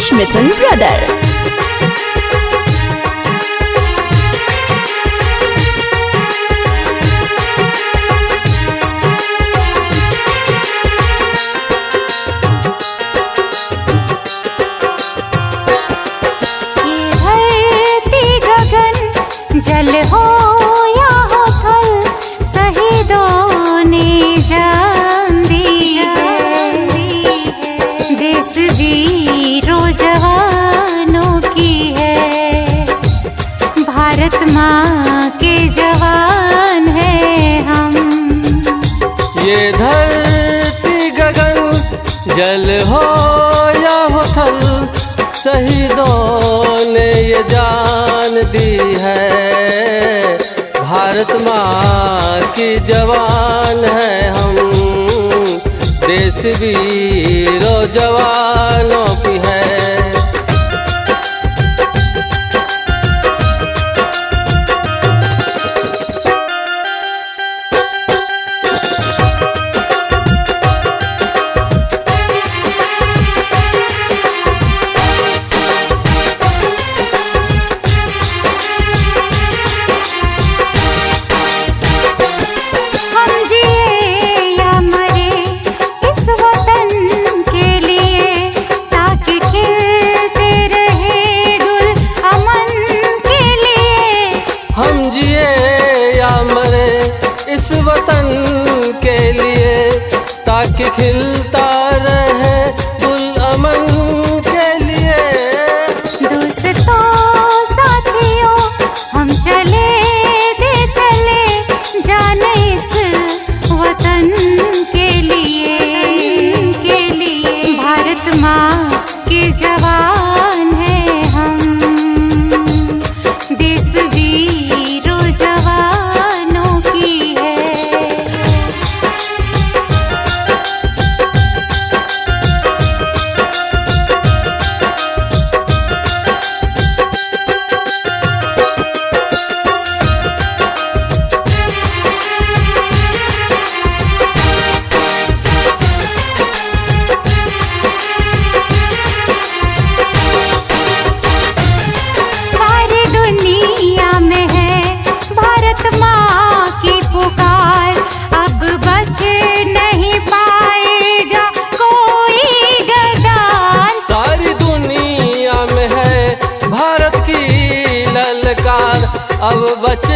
Rajesh Mithun Brother. जल हो या हो थल, शहीदों ने जान दी है। देश वीरों जवानों की है, भारत माँ के जवान हैं हम। ये धरती गगन जल हो या हो थल, शहीदों ने ये जान दी है। भारत माँ की जवान है हम, देश वीरों जवानों की है। इस वतन के लिए ताकि खिलता रहे गुल अमन के लिए। दोस्तों साथियों हम चले दे चले जाने इस वतन के लिए भारत माँ के जवान हैं हम, देश वीरों जवानों की है। अब बच